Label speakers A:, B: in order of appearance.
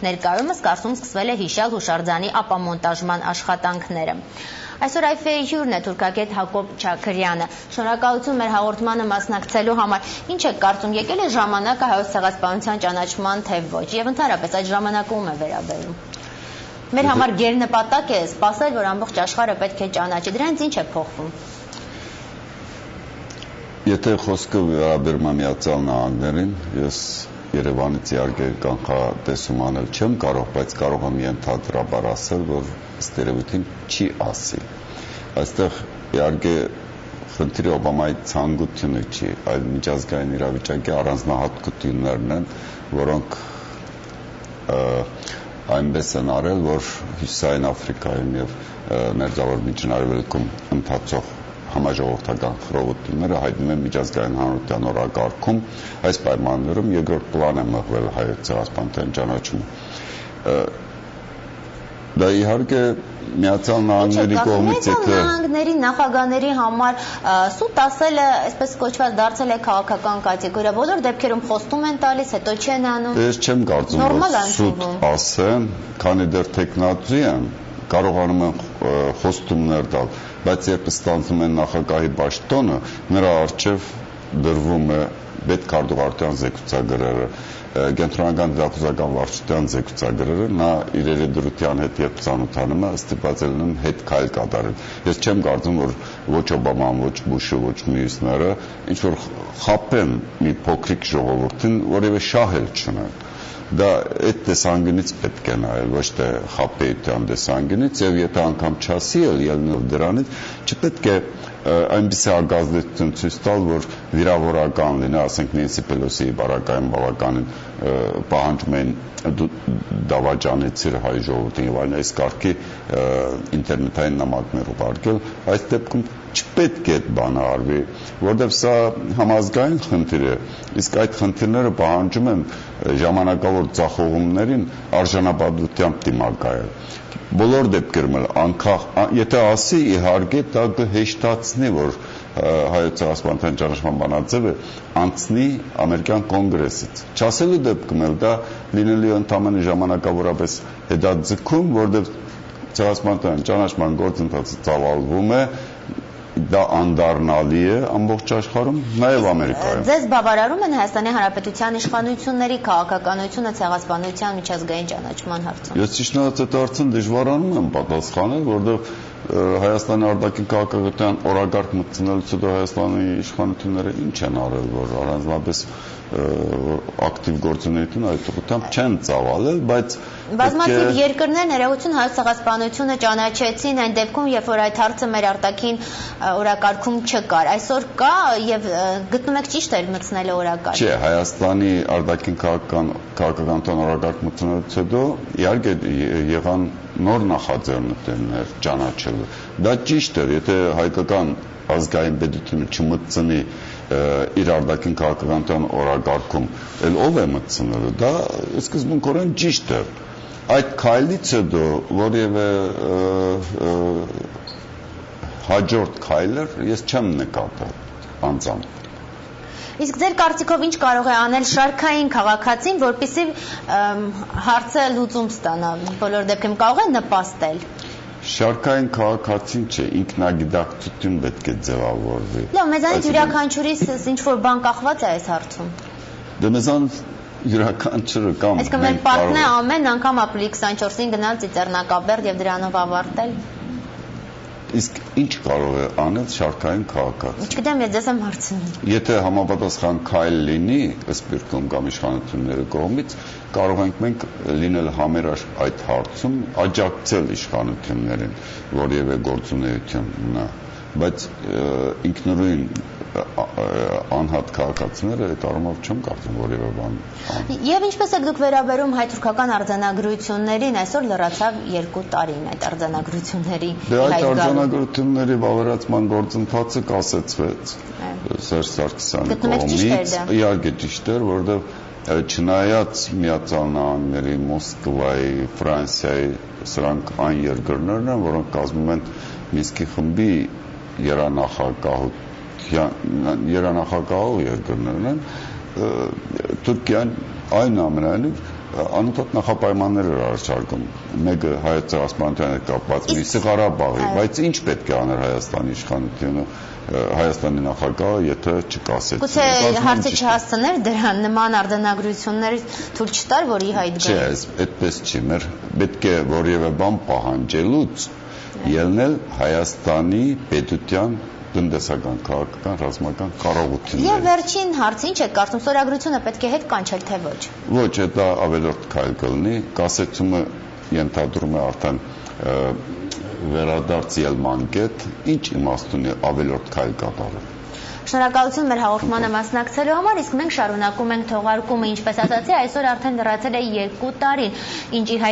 A: ներկայումս Կարսում սկսվել է հիշյալ հուշարձանի ապամոնտաժման աշխատանքները։ Այսօր IFA-ի հյուրն է թուրքագետ Հակոբ Չաքրյանը։ Շնորհակալություն մեր հաղորդմանը մասնակցելու համար։ Ինչ եք կարծում, եկել է ժամանակը հայոց ցեղասպանության ճանաչման, թե ոչ, եւ ընդհանրապես այդ ժամանակը ում է վերաբերում։ Մեր համար գերնպատակ է սպասել, որ ամբողջ աշխարհը պետք է ճանաչի։ Դրանից ինչ է փոխվում։
B: Եթե խոսքը վերաբերում է Միացյալ Նահանգներին, ես Երևանից իհարկե կանխատեսում անել չեմ կարող, բայց կարող եմ ենթադրաբար ասել, որ ըստ երևույթին չի ասի։ Այստեղ իհարկե խնդիրը Օբամայի ցանկությունը չի, այլ միջազգային իրավիճակի առանձնահատկություններն են, որոնք այնպես են արել, որ Հյուսիսային Աֆրիկայում եւ Մերձավոր Միջին ընթացող համաժողովրդական խռովությունները հայտնում են միջազգային հանրության օրակարգում, այս պայմաններում երկրորդ պլան է մղվել հայոց ցեղասպանության ճանաչումը։ Դա իհարկե Միացյալ Նահանգների կողմից
A: Միացյալ Նահանգների նախագահների համար սուտ ասելը, այսպես կոչված, դարձել է քաղաքական կատեգորիա, բոլոր դեպքերում խոստում են տալիս, հետո չեն անում։
B: Ես չեմ կարծում, որ սուտ ասեն, քանի դեռ տեխնատուր են, կարողանում են խոստումներ տալ, բայց երբ ստանձնում են նախագահի պաշտոնը, նրա առջև դրվում է պետքարտուղարության զեկուցագրերը, կենտրոնական դատախազական վարչության զեկուցագրերը, նա իր երեդրության հետ երբ ծանոթանում է, ստիպված է լինում հետ քայլ կատարել։ Ես չեմ կարծում, որ ոչ Օբաման, ոչ Բուշը, ոչ մյուսները ինչ որ խաբեն մի փոքրիկ ժողովրդին, որևէ շահ էլ չունեն։ Դա այդ տեսանկյունից պետք է նայել, ոչ թե խաբեության տեսանկյունից, եւ եթե անգամ չասի էլ ելնելով դրանից, չպետք է այնպիսի ագազդեցություն ցույց տալ, որ վիրավորական լինի, ասենք Նենսի Պելոսիի բարակային բավականին պահանջում են դավաճանեցիր հայ ժողովրդին եւ այլն, այս կարգի ինտերնետային նամակներ ուղարկել, այս դեպքում չպետք է այդ բանը արվի, որովհետև սա համազգային խնդիր է, իսկ այդ խնդիրները պահանջում են ժամանակավոր ձախողումներին արժանապատվությամբ դիմակայել։ Բոլոր դեպքերում էլ անկախ, եթե ասի իհարկե դա կհեշտացնի, որ հայոց ցեղասպանության ճանաչման բանաձևը անցնի ամերիկյան կոնգրեսից։ Չասելու դեպքում էլ դա լինելու է ընդամենը ժամանակավորապես հետաձգում, որովհետև ցեղասպանության ճանաչման գործընթացը ծավալվում է, դա անդառնալի է ամբողջ աշխարհում, նաև Ամերիկայում։
A: Ձեզ բավարարում են Հայաստանի Հանրապետության իշխանությունների քաղաքականությունը ցեղասպանության միջազգային ճանաչման հարցում։
B: Ես ճիշտ այդ հարցին դժվարանում եմ պատասխանել, որովհետև Հայաստանի արտաքին քաղաքական օրակարգ մտցնելուց հետո Հայաստանի իշխանությունները ինչ են արել, որ առանձնապես ակտիվ գործունեություն այդ ուղղությամբ չեն ծավալել, բայց
A: բազմաթիվ երկրներ ներողություն հայոց ցեղասպանությունը ճանաչեցին այն դեպքում, երբ որ այդ հարցը մեր արտաքին օրակարգում չկար։ Այսօր կա եւ գտնում եք ճիշտ էր մտցնելը օրակարգ։
B: Չէ, Հայաստանի արտաքին քաղաքականության օրակարգ մտցնելուց հետո իհարկե եղան նոր նախաձեռնություններ ճանաչելու։ Դա ճիշտ է, եթե հայկական ազգային պետությունը չմտցնի իր արտաքին քաղաքականության օրակարգում, էլ ով է մտցնելու, դա սկզբունքորեն ճիշտ է։ Այդ քայլից հետո որևէ հաջորդ քայլեր ես չեմ նկատել անձամբ։
A: Իսկ ձեր կարծիքով ինչ կարող է անել շարքային քաղաքացին, որպեսզի հարցը լուծում ստանա, բոլոր դեպքերում կարող է նպաստել։
B: Շարքային քաղաքացին չէ, ինքնագիտակցություն պետք է ձևավորվի։
A: Լավ, մեզանից յուրաքանչյուրիս ինչ-որ բան կախված է այս հարցում։
B: Դե մեզանից յուրաքանչյուրը կամ
A: այսինքն մեր պարտն է ամեն անգամ ապրիլի 24-ին գնալ Ծիծեռնակաբերդ եւ դրանով ավարտել։
B: Իսկ ինչ կարող է անել շարքային քաղաքացին։
A: Չգիտեմ, ես ձեզ եմ հարցնում։
B: Եթե համապատասխան քայլ լինի ըստ կամ իշխանությունների կողմից, կարող ենք մենք լինել համերաշխ այդ հարցում, աջակցել իշխանություններին, որևէ գործունեություն ունենա, բայց ինքնուրույն անհատ քաղաքացիները այդ առումով չեմ կարծում որևէ բան։
A: Եվ ինչպես եք դուք վերաբերում հայ-թուրքական արձանագրություններին, այսօր լրացավ 2 տարին այդ արձանագրությունների։
B: Դե այդ արձանագրությունների վավերացման գործընթացը կասեցվեց Սերժ Սարգսյանի կողմից։ Իհարկե ճիշտ էր, որովհետև չնայած Միացյալ Նահանգների, Մոսկվայի, Ֆրանսիայի, սրանք այն երկրներն են, որոնք կազմում են Մինսկի խմբի երանախագահող երկրներն են, Թուրքիան այնուամենայնիվ անընդհատ նախապայմաններ էր առաջարկում։ Մեկը Հայոց ցեղասպանության հետ կապված, մյուսը Ղարաբաղի, բայց ինչ պետք է աներ Հայաստանի իշխանությունը, Հայաստանի նախագահը, եթե չկասեց։
A: Գուցե հարցը չհասցներ դրան, նման արձանագրություններ թույլ չտար, որ ի հայտ գա։
B: Չէ, այդպես չի, մեր պետք է որևէ բան պահանջելուց ելնել Հայաստանի պետության տնտեսական, քաղաքական, ռազմական կարողություններ։
A: Եվ վերջին հարց, ինչ եք կարծում, ստորագրությունը պետք է հետ կանչել, թե ոչ։
B: Ոչ, դա ավելորդ քայլ կլինի, կասեցումը ենթադրում է արդեն վերադարձ ելման կետ, ինչ իմաստ ունի ավելորդ քայլ կատարել։
A: Շնորհակալություն մեր հաղորդմանը մասնակցելու համար, իսկ մենք շարունակում ենք թողարկումը, ինչպես ասացի, այսօր արդեն լրացել է 2 տարին, ինչ իր